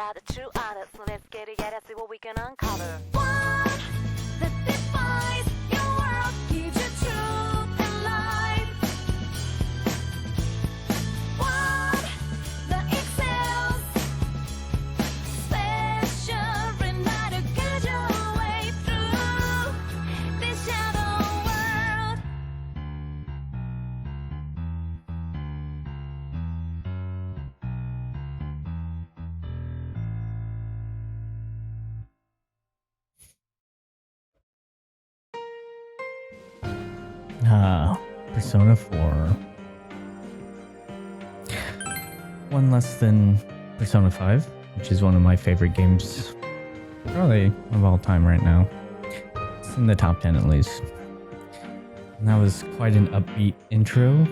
out the true honor. So let's get it, yeah, let's see what we can uncover. One that defies your world, gives you truth and light. One that excels, special enough to guide your way through this shadow world. Persona 4. One less than Persona 5, which is one of my favorite games, probably of all time right now. It's in the top 10 at least. And that was quite an upbeat intro,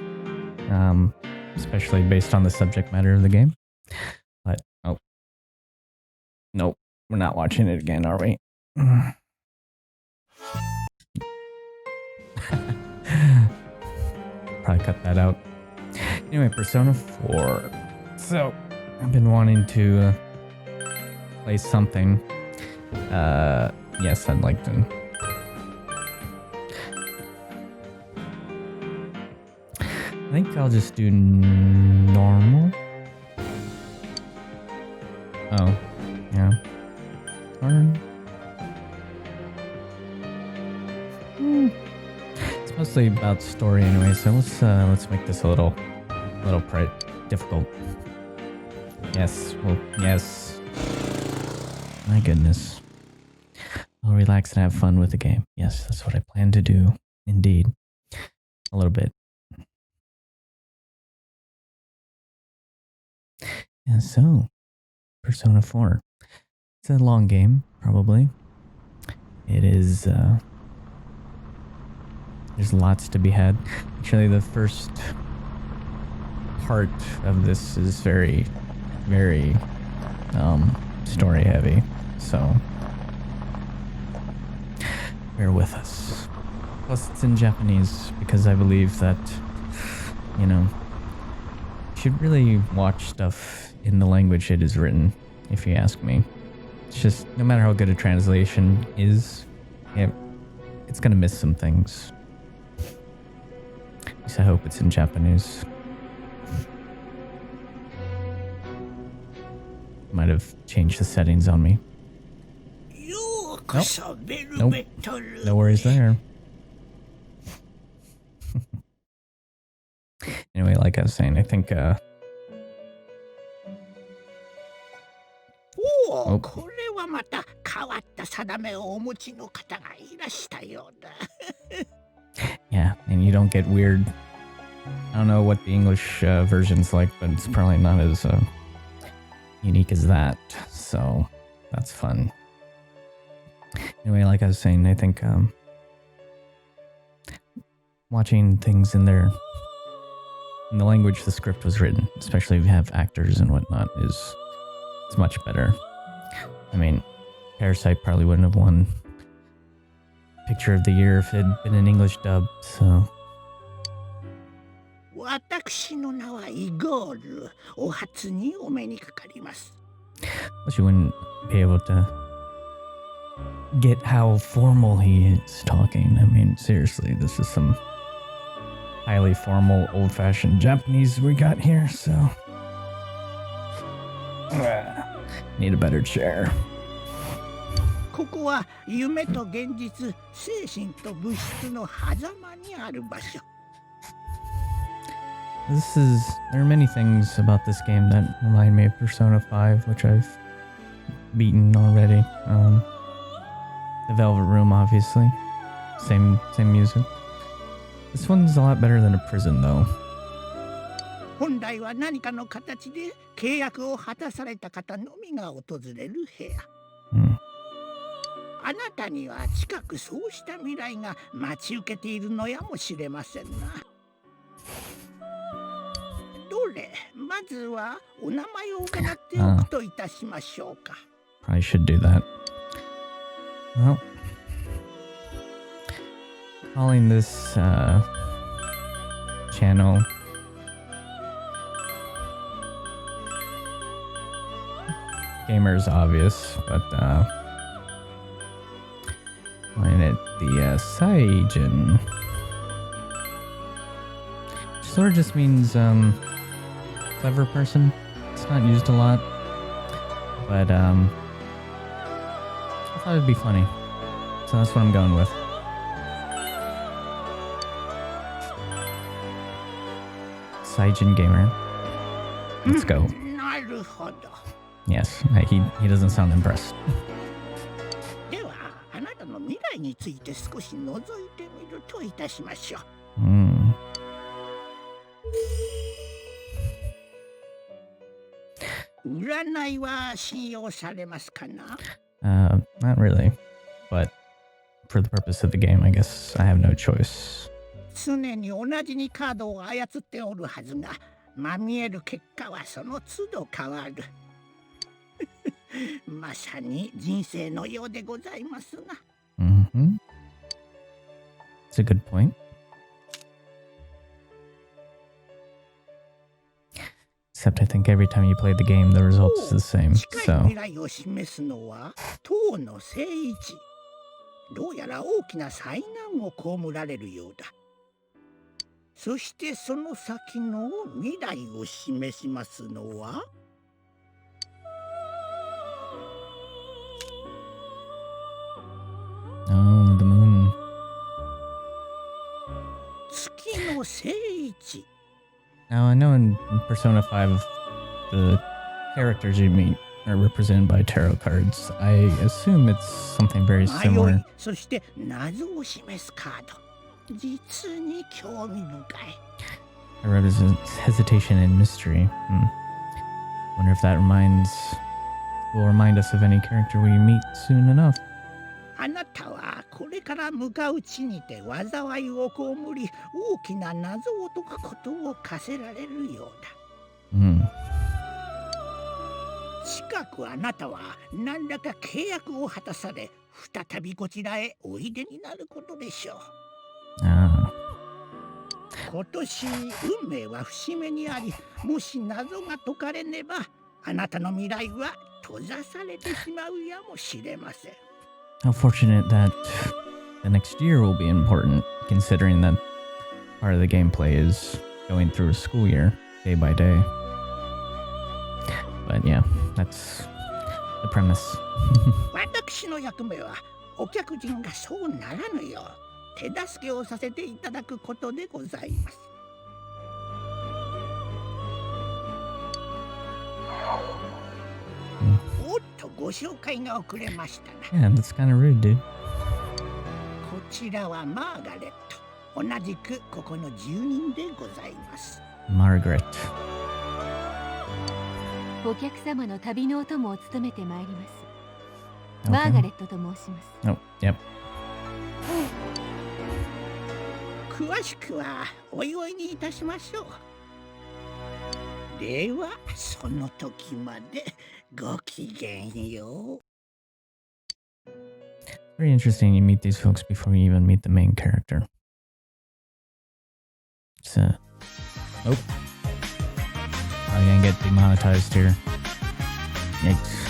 especially based on the subject matter of the game. But, oh. Nope, we're not watching it again, are we? Probably cut that out. Anyway, Persona 4. So, I've been wanting to play something. Yes, I'd like to. I think I'll just do normal. Oh, yeah. Hard. It's mostly about story anyway, so let's make this a little difficult. Yes, well, yes. My goodness. I'll relax and have fun with the game. Yes, that's what I plan to do. Indeed. A little bit. Yeah, so, Persona 4. It's a long game, probably. It is, there's lots to be had. Actually, the first part of this is very, very, story heavy, so bear with us. Plus, it's in Japanese, because I believe that, you know, you should really watch stuff in the language it is written, if you ask me. It's just, no matter how good a translation is, it's gonna miss some things. At least I hope it's in Japanese. Might have changed the settings on me. Nope. No worries there. Anyway, like I was saying, I think Oh, これはまた変わった定めをお持ちの方がいらしたようだ。Yeah, and you don't get weird. I don't know what the English version's like, but it's probably not as unique as that. So that's fun. Anyway, like I was saying, I think watching things in the language the script was written, especially if you have actors and whatnot, is much better. I mean, Parasite probably wouldn't have won Picture of the Year if it had been an English dub, so. 私の名はイゴール。お初にお目にかかります。But you wouldn't be able to get how formal he is talking. I mean, seriously, this is some highly formal, old-fashioned Japanese we got here, so. Need a better chair. ここは夢と現実、精神と物質の狭間にある場所。There are many things about this game that remind me of Persona 5, which I've beaten already. The Velvet Room, obviously. Same music. This one's a lot better than a prison, though. 本来は何かの形で契約を果たされた方のみが訪れる部屋。あなたには近くそうした未来が待ち受けているのやもしれませんな。どれ、まずはお名前を伺っておくといたしましょうか。Probably should do that. Well, calling this channel gamer is obvious, but when it the Saijin, sort of just means clever person. It's not used a lot, but I thought it'd be funny, so that's what I'm going with. Saijin gamer. Let's go. なるほど。 Yes, he doesn't sound impressed. では、あなたの未来について少し覗いてみるといたしましょう。Hmm. 占いは信用されますかな？ Not really, but for the purpose of the game, I guess I have no choice. 常に同じにカードを操っておるはずが、まみえる結果はその都度変わる。まさに人生のようでございますな。Mm-hmm. It's a good point. Except I think every time you play the game, the result is the same. 近い So 未来を示すのは唐の聖一。どうやら大きな災難を被られるようだ。そしてその先の未来を示しますのはoh, the moon. 月の聖一。 Now I know in Persona 5, the characters you meet are represented by tarot cards. I assume it's something very 迷 similar. い、そして謎を示すカード。実に興味深い。 It represents hesitation and mystery. Wonder if that will remind us of any character we meet soon enough. あなたはこれから向かう地にて災いを被り、大きな謎を解くことを課せられるようだ。Hmm. 近くあなたは何らか契約を果たされ、再びこちらへおいでになることでしょう。 Ah. 今年運命は節目にあり、もし謎が解かれねば、あなたの未来は閉ざされてしまうやもしれません。 How fortunate that the next year will be important, considering that part of the gameplay is going through a school year, day by day. But yeah, that's the premise. 私の役目はお客人がそうならぬよう手助けをさせていただくことでございます。おっとご紹介が遅れましたな。 Yeah, that's kind of rude, dude. こちらはマーガレット。同じくここの住人でございます。 Margaret. お客様の旅のお供を務めてまいります。 Okay. マーガレットと申します。 Oh, yep. 詳しくはおいおいにいたしましょう。ではその時までごきげんよう。 Very interesting you meet these folks before you even meet the main character. It's oh. Probably gonna get demonetized here. Yikes.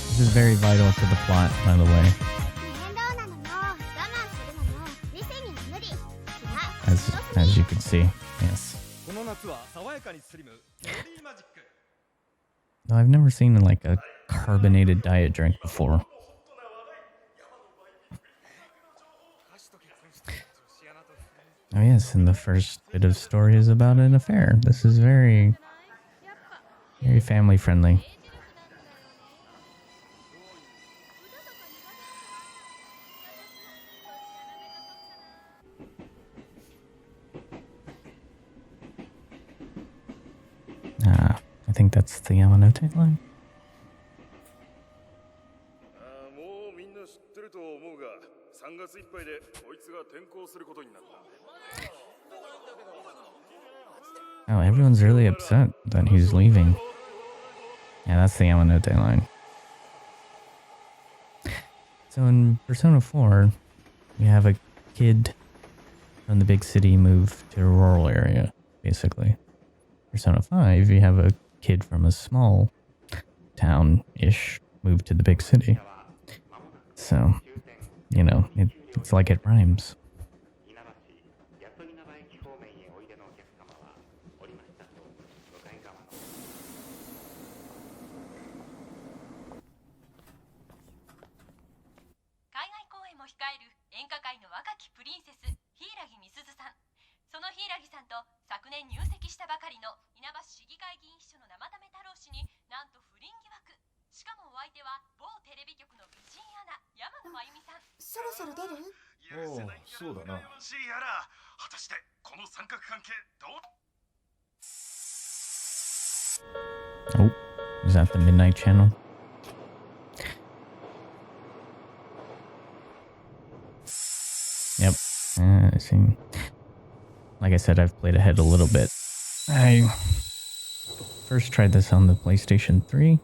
This is very vital to the plot, by the way. As you can see, yes. No, I've never seen like a carbonated diet drink before. Oh yes, and the first bit of story is about an affair. This is very, very family friendly. I think that's the Yamanote line. Oh, everyone's really upset that he's leaving. Yeah, that's the Yamanote line. So in Persona 4, you have a kid from the big city move to a rural area, basically. Persona 5, you have a kid from a small town-ish move to the big city. So, you know, it's like it rhymes. 海外公演も控える演歌界の若きプリンセス柊美鈴さん。その柊さんと昨年入籍したばかりの稲葉市議会議員秘書の生田目太郎氏になんと不倫疑惑。しかもお相手は某テレビ局の美人アナ山野真由美さん。そろそろ出る？おお、そうだな。果たしてこの三角関係どう？ Oh, is that the Midnight Channel? Yep. I see. Like I said, I've played ahead a little bit. I first tried this on the PlayStation 3.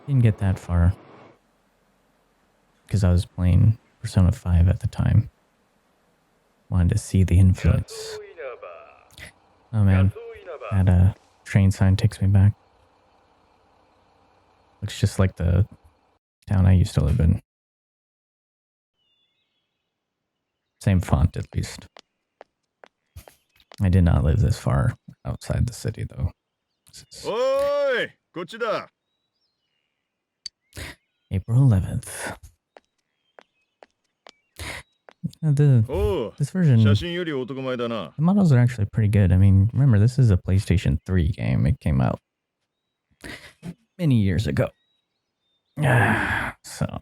Didn't get that far. Because I was playing Persona 5 at the time. Wanted to see the influence. Oh man, that train sign takes me back. Looks just like the town I used to live in. Same font, at least. I did not live this far outside the city, though. Oi! こっちだ. April 11th. This version, the models are actually pretty good. I mean, remember, this is a PlayStation 3 game. It came out many years ago. So.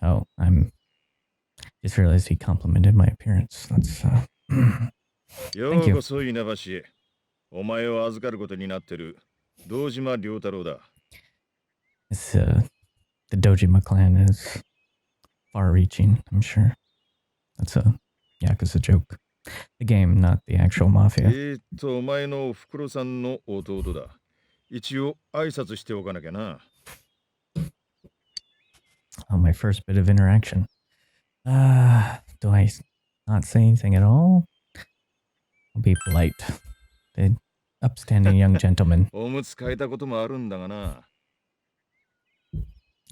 Oh, just realized he complimented my appearance. That's, thank you. It's, the Dojima clan is far-reaching, I'm sure. That's a Yakuza joke. The game, not the actual mafia. Oh, my first bit of interaction. Do I not say anything at all? I'll be polite. The upstanding young gentleman.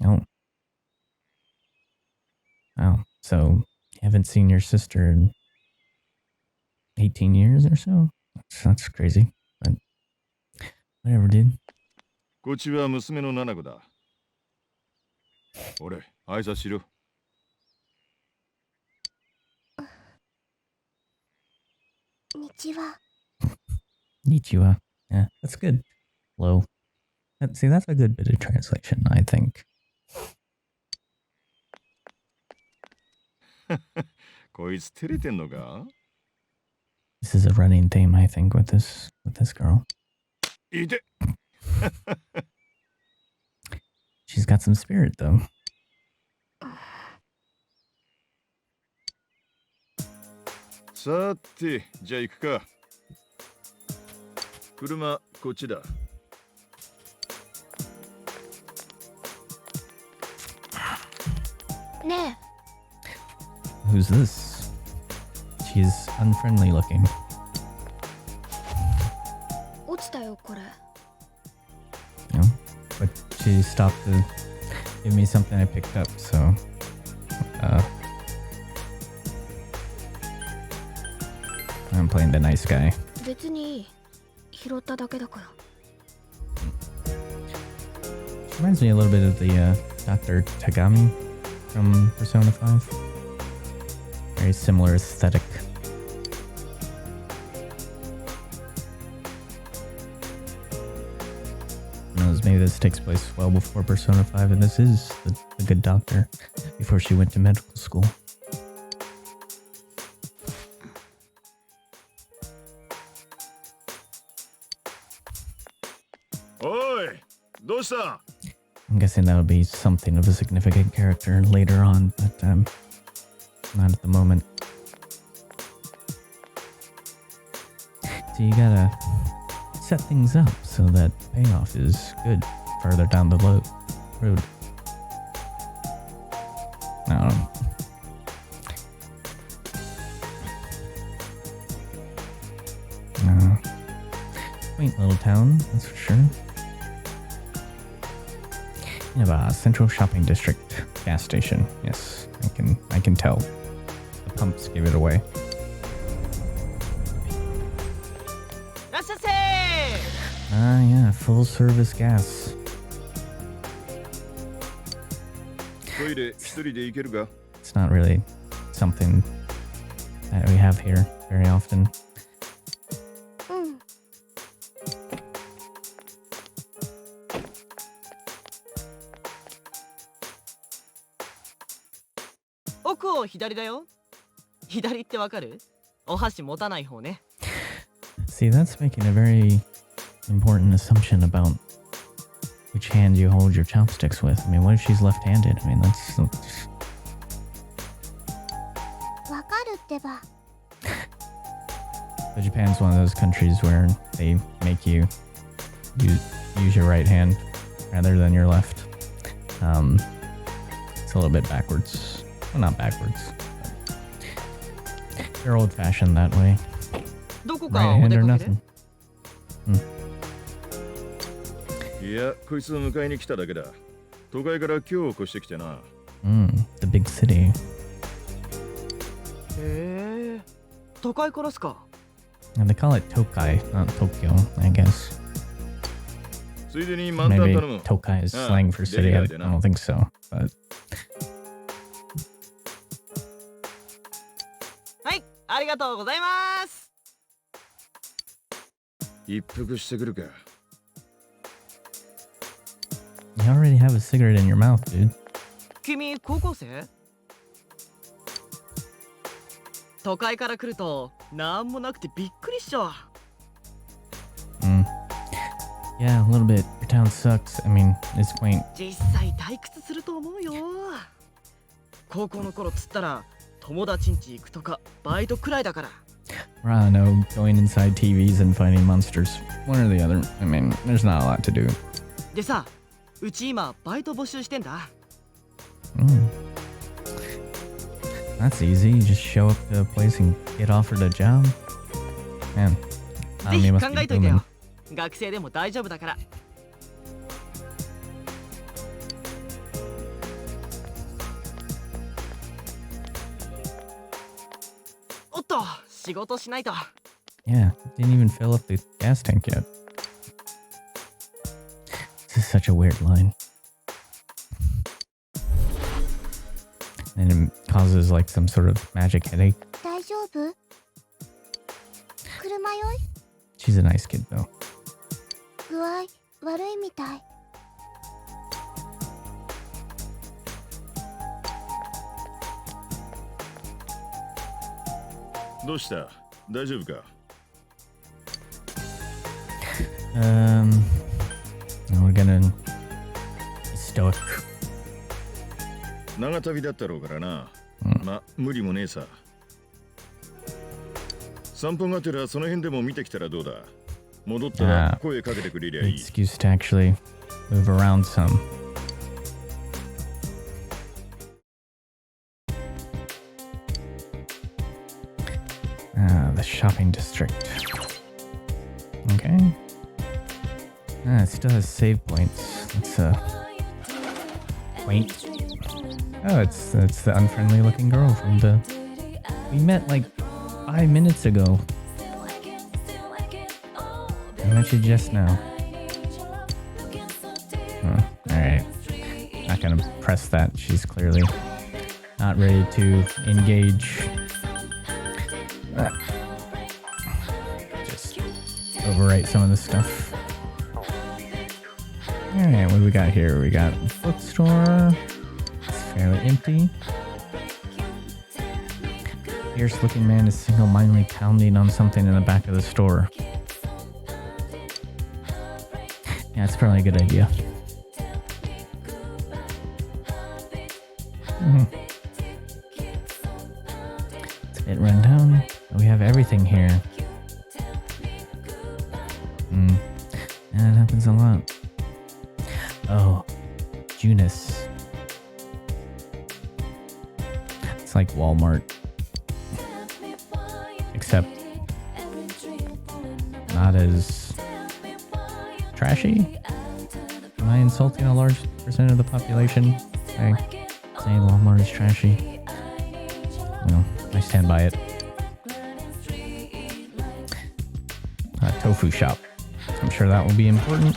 Oh. Oh, so you haven't seen your sister in 18 years or so? That's crazy. But whatever, dude. こっちは娘のナナコだ。俺、挨拶しろ。Konnichiwa. Yeah, that's good. Hello. See, that's a good bit of translation, I think. こいつ照れてんのか? This is a running theme, I think, with this girl. いて。She's got some spirit, though. さて、じゃあ行くか。車、こっちだ。ねえ。Who's this? She's unfriendly looking. 落ちたよ、これ。No, but she stopped to give me something I picked up, so I'm playing the nice guy. 別にいい。拾っただけだから。Reminds me a little bit of the Dr. Tagami from Persona 5. Very similar aesthetic. Who knows, maybe this takes place well before Persona 5, and this is the good doctor before she went to medical school. Oi! どうした? I'm guessing that'll be something of a significant character later on, but not at the moment. So you gotta set things up so that payoff is good further down the road. I don't know. Quaint little town, that's for sure. You have a central shopping district gas station. Yes, I can tell. The pumps give it away. Ah, yeah, full service gas. トイレ一人で行けるか？ It's not really something that we have here very often. うん。奥を左だよ。左ってわかる？お箸持たない方ね。 See, that's making a very important assumption about which hand you hold your chopsticks with. I mean, what if she's left-handed? I mean, that's... わかるってば。 But Japan's one of those countries where they make you use your right hand rather than your left. It's a little bit backwards. Well, not backwards. They're old-fashioned that way. どこか Right お hand 出 or かけで nothing. いや、こいつを迎えに来ただけだ。都会から今日を越してきてな。The big city. へえ。都会からっすか。 And they call it Tokai, not Tokyo, I guess. ついでに満タン Maybe 頼む。 Tokai is Ah, slang for city. I don't think so. But はい、ありがとうございます。一服してくるか。 you already have a cigarette in your mouth, dude. 君高校生？都会から来るとなんもなくてびっくりっしょ。 Yeah, a little bit. Your town sucks. I mean, it's quaint. 実際退屈すると思うよ。高校の頃つったら友達ん家行くとかバイトくらいだから。 I don't know, going inside TVs and fighting monsters. One or the other. I mean, there's not a lot to do. でさ、うち今バイト募集してんだ。That's easy. You just show up to a place and get offered a job. Man, ぜひ you 考 must be えといて booming. よ。学生でも大丈夫だから。おっと、仕事しないと。 Yeah, didn't even fill up the gas tank yet. This is such a weird line. And it causes like some sort of magic headache. 大丈夫？車酔い？ She's a nice kid though. 具合悪いみたい。どうした？大丈夫か？ We're gonna be stoic. 長旅だったろうからな。ま、無理もねえさ。散歩がてらその辺でも見てきたらどうだ？戻ったら声かけてくれりゃいい。 Excuse to actually move around some. The shopping district. Okay. It still has save points. It's quaint. Oh, it's the unfriendly looking girl from the we met like 5 minutes ago. I met you just now. Alright. Not gonna press that. She's clearly not ready to engage. Just overwrite some of this stuff. Alright, what do we got here? We got a bookstore. It's fairly empty. Fierce looking man is single-mindedly pounding on something in the back of the store. Yeah, it's probably a good idea. It's a bit run down. We have everything here. And it happens a lot. Oh, Junus. It's like Walmart. Except not as trashy. Am I insulting a large percent of the population by saying Walmart is trashy? No, I stand by it. Tofu shop. I'm sure that will be important.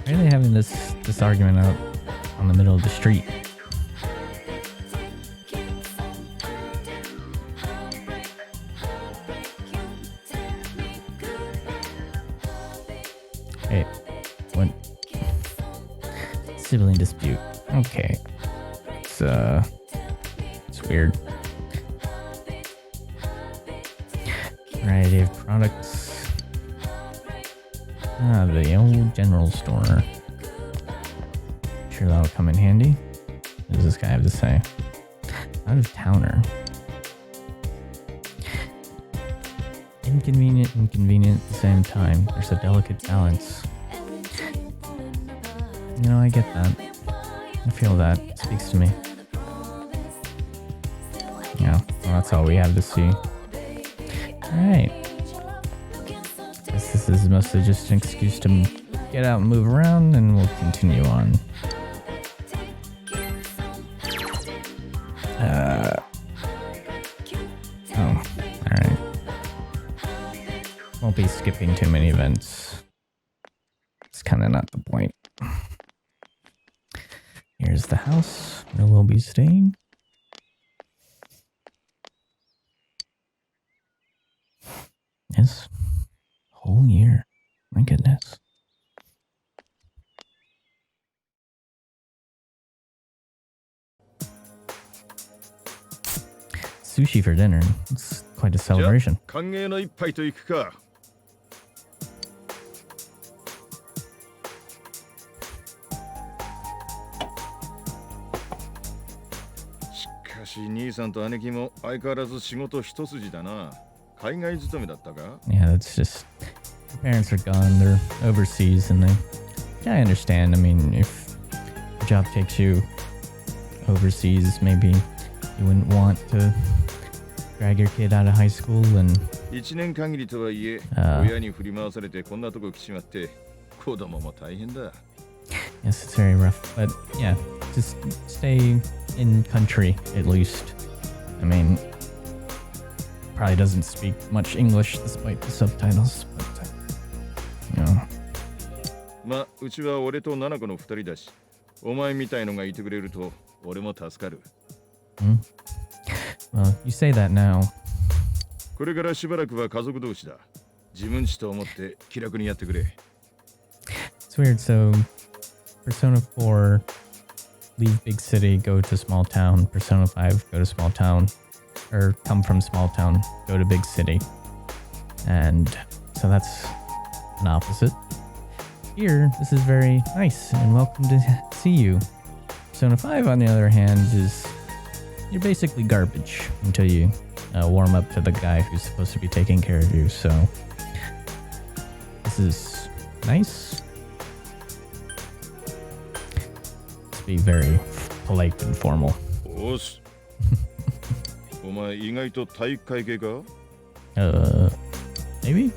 Why are they having this argument out on the middle of the street? Hey, what? Sibling dispute. Okay. It's weird. Variety of products. The old general store. Sure that'll come in handy. What does this guy have to say? Out of towner. Inconvenient and convenient at the same time. There's a delicate balance. You know, I get that. I feel that. It speaks to me. Yeah, well, that's all we have to see. Alright. Guess this is mostly just an excuse to get out and move around, and we'll continue on. Oh, alright. Won't be skipping too many events. It's kind of not the point. Here's the house where we'll be staying. Yes, whole year. My goodness. Sushi for dinner. It's quite a celebration. 歓迎の一杯と行くか。しかし兄さんと姉貴も相変わらず仕事一筋だな。海外勤めだったか? Yeah, that's just the parents are gone. They're overseas, and I understand. I mean, if a job takes you overseas, maybe you wouldn't want to drag your kid out of high school and 1年限りとはいえ、親に振り回されてこんなとこ来ちまって子供も大変だ。 Yes, it's very rough, but yeah, just stay in country at least. I mean, probably doesn't speak much English despite the subtitles, but you know. まあ、うちは俺と七子の2人だし、お前みたいのがいてくれると俺も助かる。Well, you say that now. これからしばらくは家族同士だ。自分ちと思って気楽にやってくれ。It's weird, so Persona 4, leave big city, go to small town. Persona 5, go to small town. Or come from small town, go to big city. And so that's an opposite. Here, this is very nice and welcome to see you. Persona 5, on the other hand, is you're basically garbage until you warm up to the guy who's supposed to be taking care of you. So this is nice. Let's be very polite and formal. おし。お前意外と体育会系か? Maybe?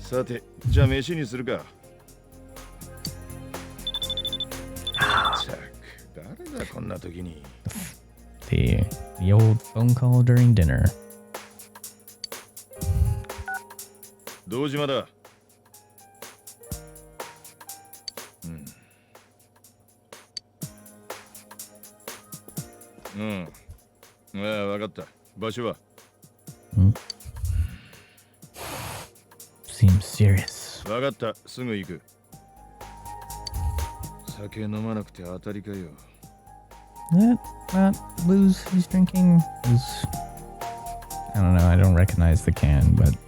さて、じゃあ飯にするか。ったく、誰だこんな時に。The old phone call during dinner. 堂島だ。ああ、わかった。場所は？Seems serious. わかった。すぐ行く。酒飲まなくて当たりかよ。That not booze he's drinking is, I don't know, I don't recognize the can, but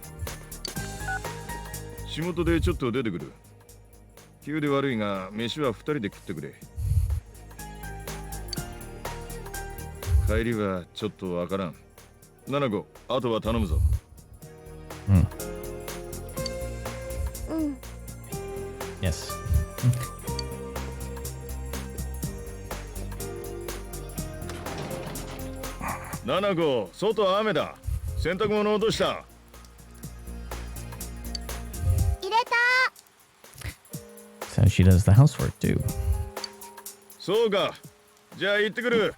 仕事でちょっと出てくる。急で悪いが飯は2人で食ってくれ。帰りはちょっとわからん。七子、あとは頼むぞ。Yes. 七子、外は雨だ。洗濯物落とした。入れた。 So she does the housework too. そうか。じゃあ行ってくる。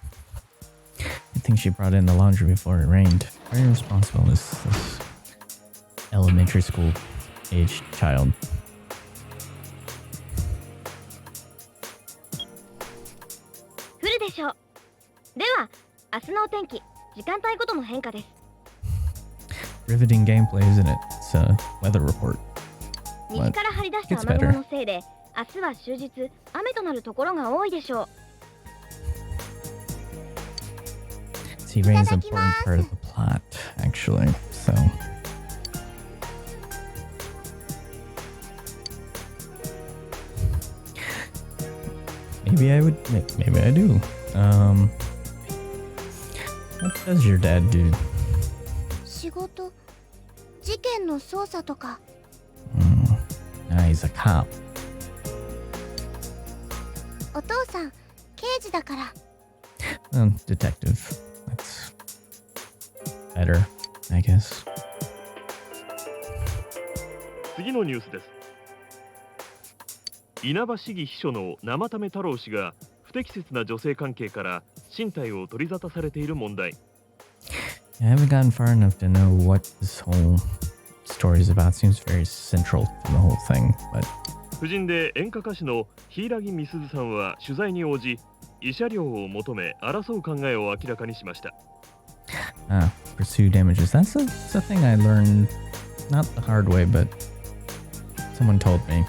I think she brought in the laundry before it rained. Very responsible, this elementary school aged child. 降るでしょう。では、明日のお天気、時間帯ごとの変化です。Riveting gameplay, isn't it? It's a weather report. 西から張り出した Gets 雨 better. 雲のせいで、明日は終日雨となるところが多いでしょう。 See, rain is an important part of the plot, actually. So. Maybe I would. Maybe I do. What does your dad do? 仕事、事件の捜査とか。He's a cop. お父さん、刑事だから。Detective. That's better, I guess. 次のニュースです。稲葉市議秘書の生為太郎氏が不適切な女性関係から身体を取り沙汰されている問題。I haven't gotten far enough to know what this whole story is about. Seems very central to the whole thing, but. 夫人で演歌歌手の柊美鈴さんは取材に応じ、慰謝料を求め争う考えを明らかにしました。Pursue damages. That's a thing I learned, not the hard way, but someone told me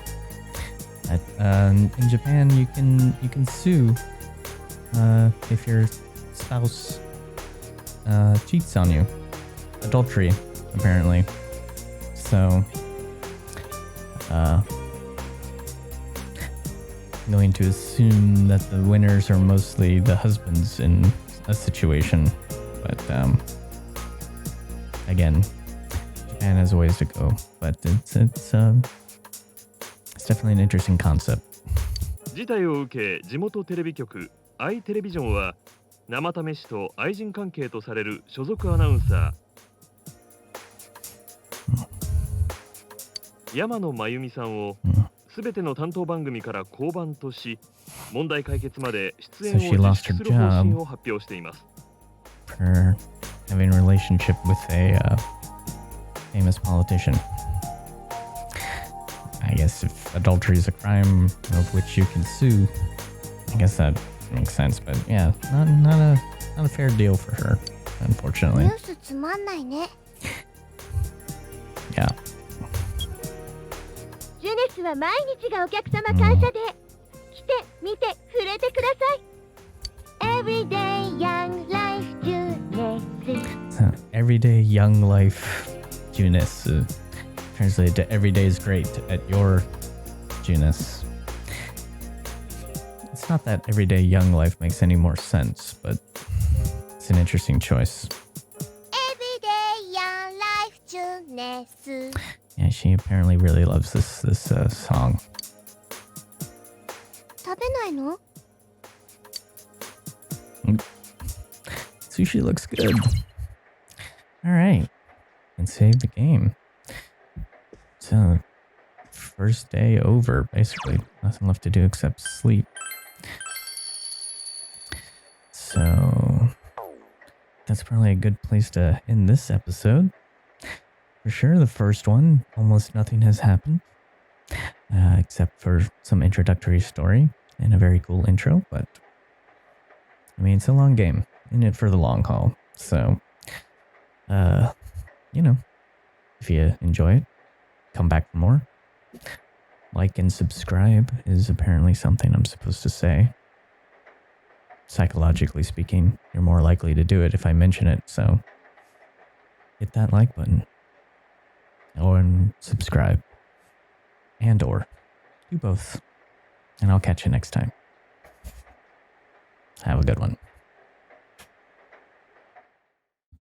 that in Japan you can sue if your spouse cheats on you, adultery apparently. So I'm going to assume that the winners are mostly the husbands in a situation, but again, Japan has a ways to go, but it's definitely an interesting concept. 事態を受け、地元テレビ局アイテレビジョンは生為氏と愛人関係とされる所属アナウンサー山野真由美さんをすべての担当番組から降板とし、問題解決まで出演を自粛する方針を発表しています。For having a relationship with a famous politician. I guess if adultery is a crime of which you can sue, I guess that makes sense. But yeah, not a fair deal for her, unfortunately. ニュースつまんないね。 Yeah. ジュネスは毎日がお客様感謝で、来て、見て、触れてください。Everyday Young Life ジュネス。Everyday young life, Junis. Translated to everyday is great at your Junis. It's not that everyday young life makes any more sense, but it's an interesting choice. Everyday Young Life ジュネス。 Yeah, she apparently really loves this song. 食べないの？ Sushi looks good. All right, and save the game. So, first day over, basically. Nothing left to do except sleep. So, that's probably a good place to end this episode. For sure, the first one, almost nothing has happened. Except for some introductory story and a very cool intro, but I mean, it's a long game, in it for the long haul. So, you know, if you enjoy it, come back for more. Like and subscribe is apparently something I'm supposed to say. Psychologically speaking, you're more likely to do it if I mention it, so hit that like button. Or subscribe. And or do both. And I'll catch you next time. Have a good one.